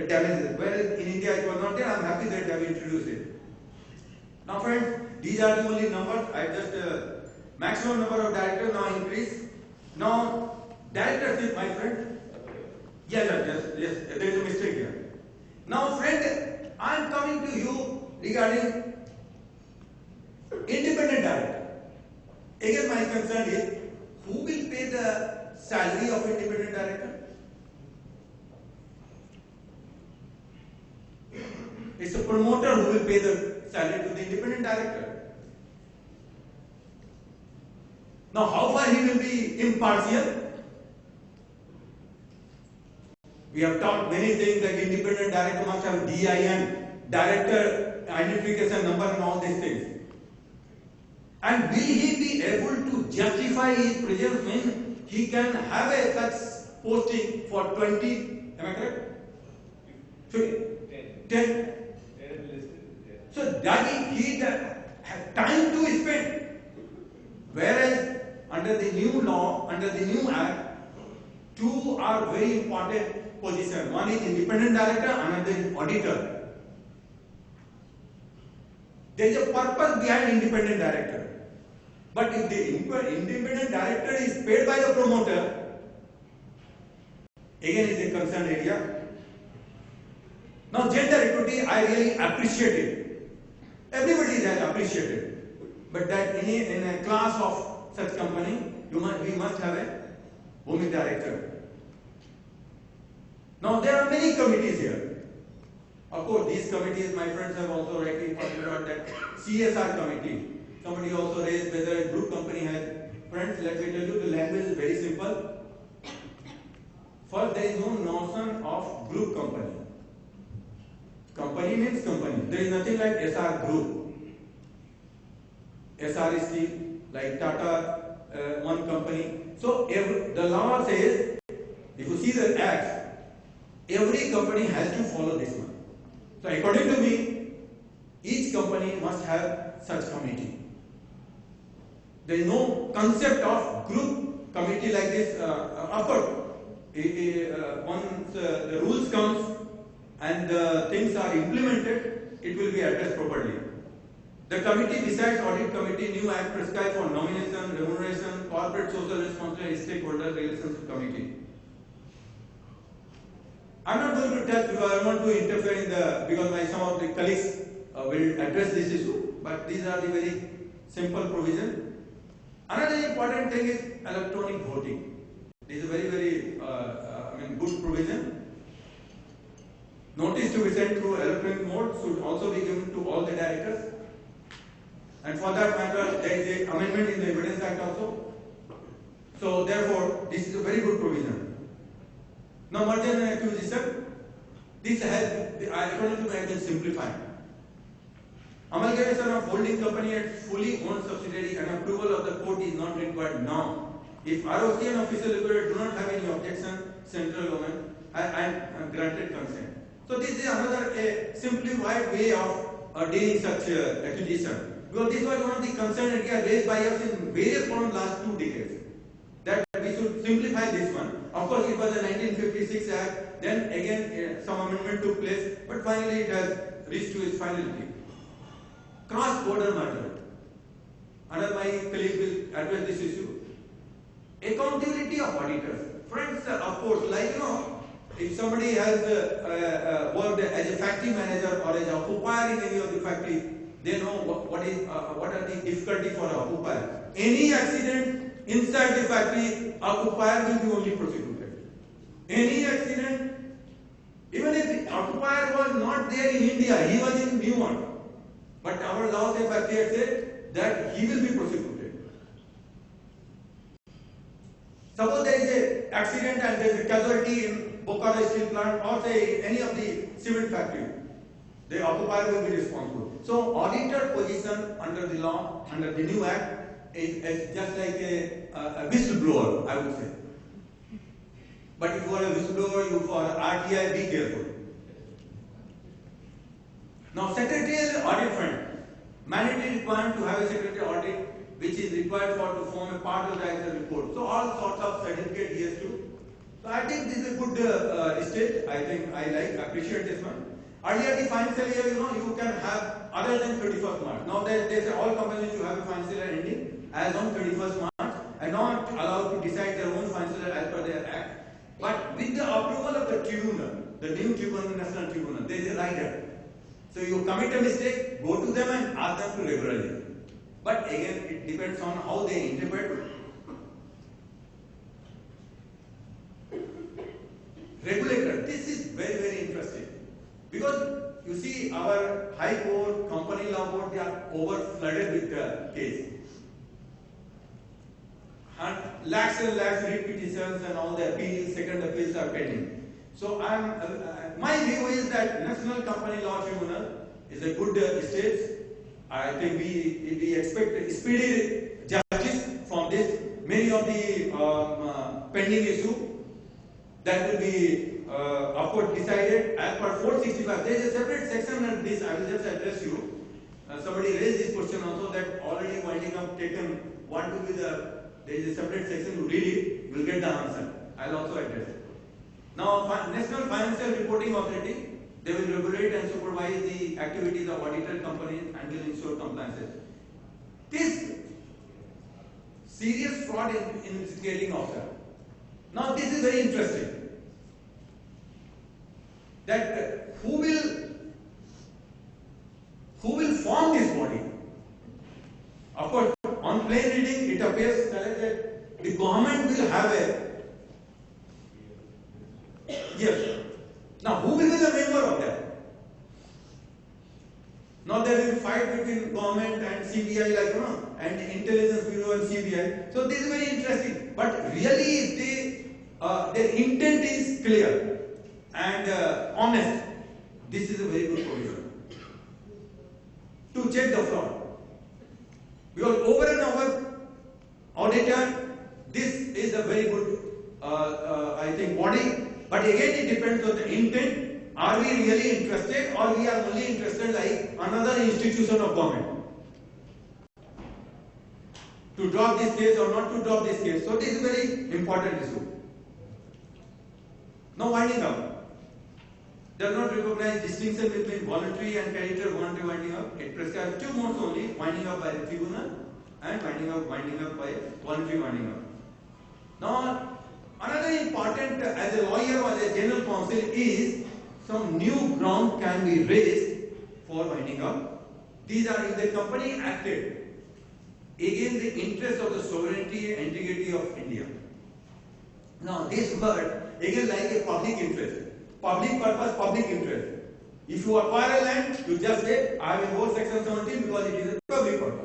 damages. Whereas in India it was not there. I am happy that they have introduced it. Now friends, these are the only numbers. I just maximum number of directors now increase. Now directorship, my friend. Yes, there is a mistake here. Now friend, I am coming to you regarding independent director. Again, my concern is who will pay the salary of independent director? It's a promoter who will pay the salary to the independent director. Now, how far he will be impartial? We have talked many things that independent director must have DIN, director identification number and all these things. And will he be able to justify his presence when he can have a such posting for 20, am I correct? 10. So that he has time to spend. Whereas under the new law, under the new act, two are very important positions. One is independent director, another is auditor. There is a purpose behind independent director. But if the independent director is paid by the promoter, again is a concern area. Now gender equity, I really appreciate it. Everybody has appreciated. But that in a class of such company, we must have a woman director. Now there are many committees here. Of course, these committees, my friends have also rightly pointed out that CSR committee. Somebody also raised whether a group company has. Friends, let me tell you, the language is very simple. First, there is no notion of group company. Company means company. There is nothing like SR group. SR is still like Tata, one company. So the law says, if you see the act, every company has to follow this one. So according to me, each company must have such committee. There is no concept of group committee like this. Of course, once the rules comes and things are implemented, it will be addressed properly. The committee besides audit committee, new act prescribes for nomination, remuneration, corporate social responsibility, stakeholder relations committee. I am not going to touch because I want to interfere in because some of the colleagues will address this issue, but these are the very simple provisions. Another important thing is electronic voting. This is a very good provision. Notice to be sent through electronic mode should also be given to all the directors. And for that matter, there is an amendment in the Evidence Act also. So therefore, this is a very good provision. Now, merger and acquisition, this has, according to me, has been simplified. Amalgamation of holding company at fully owned subsidiary and approval of the court is not required now. If ROC and official regulator do not have any objection, central government and granted consent. So this is another simplified way of dealing such acquisition. Because this was one of the concern areas raised by us in various forums last 2 decades. That we should simplify this one. Of course, it was the 1956 Act. Then again some amendment took place, but finally it has reached to its finality. Cross-border merger. Another my colleague will address this issue. Accountability of auditors. Friends, of course, like if somebody has worked as a factory manager or as a occupier in any of the factory, they know what are the difficulties for an occupier. Any accident inside the factory, occupier will be only prosecuted. Any accident, even if the occupier was not there in India, he was in New York. But our law factory had said that he will be prosecuted. Suppose there is an accident and there is a casualty in Bokaro steel plant or say any of the cement factory, the occupier will be responsible. So auditor position under the law, under the new act, is just like a whistleblower, I would say. But if you are a whistleblower, you for RTI, be careful. Now, secretarial audit fund. Mandatory requirement to have a secretarial audit which is required to form a part of the director report. So, all sorts of certificate he has to So I think this is a good stage. I think I appreciate this one. Earlier the financial year, you can have other than 31st March. Now they say all companies should have a financial year ending as on 31st March and not allowed to decide their own financial year as per their act. But with the approval of the tribunal, the new tribunal, national tribunal, there is a rider. So you commit a mistake, go to them and ask them to regularize it. But again, it depends on how they interpret. Regulator, this is very, very interesting. Because you see, our High Court, Company Law Board, they are over flooded with the case. And lakhs writ petitions and all the appeals, second appeals are pending. So my view is that National Company Law Tribunal is a good stage. I think we expect speedy justice from this. Many of the pending issues that will be of course decided as per 465. There is a separate section on this. I will just address you. Somebody raised this question also, that already winding up taken what will be the. There is a separate section. You read it, you will get the answer. I will also address it. Now, National Financial Reporting Authority, they will regulate and supervise the activities of audited companies and will ensure compliances. This serious fraud investigating officer. Now, this is very interesting. That who will form this body? Of course, on plain reading, it appears that the government will have a. Yes. Now, who will be the member of that? Now there will be fight between government and CBI, and Intelligence Bureau and CBI. So this is very interesting. But really, if their intent is clear and honest, this is a very good provision to check the fraud. Because over and over, auditor, this is a very good, I think, body. But again, it depends on the intent. Are we really interested, or we are only interested like another institution of government to drop this case or not to drop this case? So this is a very important issue. Now winding up. Does not recognize distinction between voluntary and creditor voluntary winding up. It prescribes two modes only: winding up by the tribunal and winding up by voluntary winding up. Now, another important, as a lawyer or as a general counsel, is some new ground can be raised for winding up. These are if the company acted against the interest of the sovereignty and integrity of India. Now, this word again like a public interest, public purpose, public interest. If you acquire a land, you just say, I will go section 17 because it is a public purpose.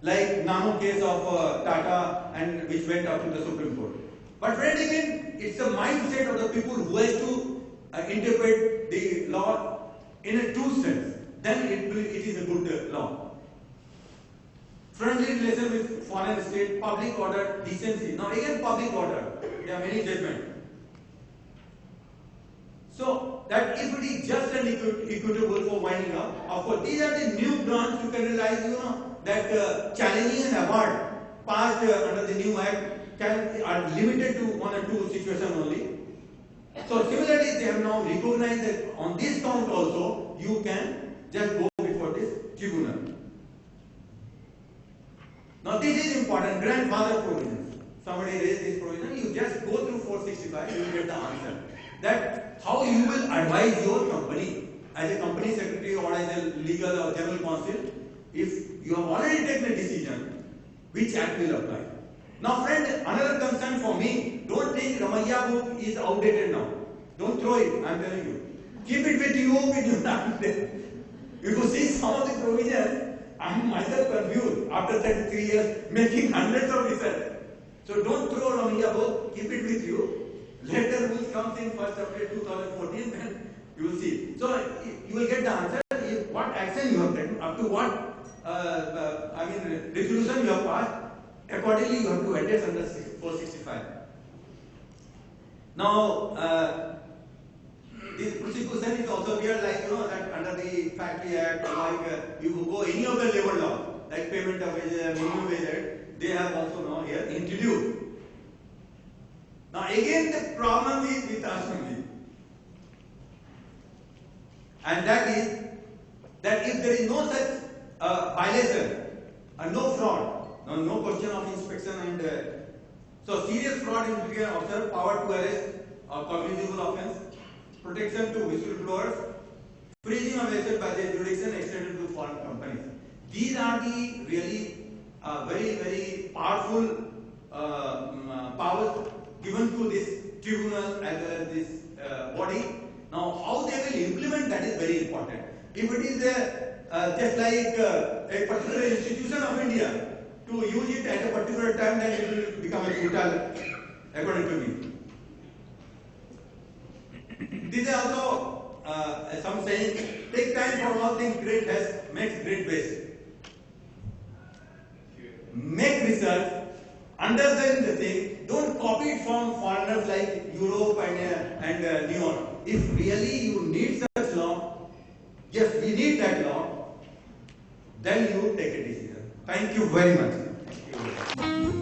Like Nano case of Tata, and which went up to the Supreme Court. But friend, again, it's the mindset of the people who has to interpret the law in a true sense. Then it is a good law. Friendly relation with foreign state, public order, decency. Now again, public order. There are many judgments. So that if it is just and equitable for winding up, of course, these are the new grants you can realize, that challenging an award passed under the new act are limited to one or two situations only. So similarly, they have now recognized that on this count also, you can just go before this tribunal. Now this is important, grandfather provisions. Somebody raised this provision, you just go through 465, you will get the answer. That how you will advise your company as a company secretary or as a legal or general counsel, if you have already taken a decision, which act will apply. Now friend, another concern for me, don't think Ramaiya book is outdated now. Don't throw it, I am telling you. Keep it with you, If you see some of the provisions, I am myself confused after 33 years making hundreds of research. So don't throw Ramaiya book, keep it with you. Later rules comes in 1st April 2014, then you will see. So you will get the answer, if what action you have taken, up to what resolution you have passed, accordingly you have to address under 465. Now, this prosecution is also here, like that under the Factory Act, like you go any of the labor law, like payment of wages, minimum wage, they have also now here introduced. Now again the problem is with us only. And that is that if there is no such violation and no fraud, no question of inspection and so serious fraud in between officer, power to arrest or cognizable offence, protection to whistleblowers, freezing of assets by the jurisdiction extended to foreign companies. These are the really very, very powerful powers given to this tribunal as well as this body. Now, how they will implement that is very important. If it is just like a particular institution of India, to use it at a particular time, then it will become a brutal, according to me. This is also some saying, take time for all things great makes great best. Make research, understand the thing, don't copy it from foreigners like Europe and New York. If really you need such law, yes, we need that law, then you take a decision. Thank you very much. Thank you.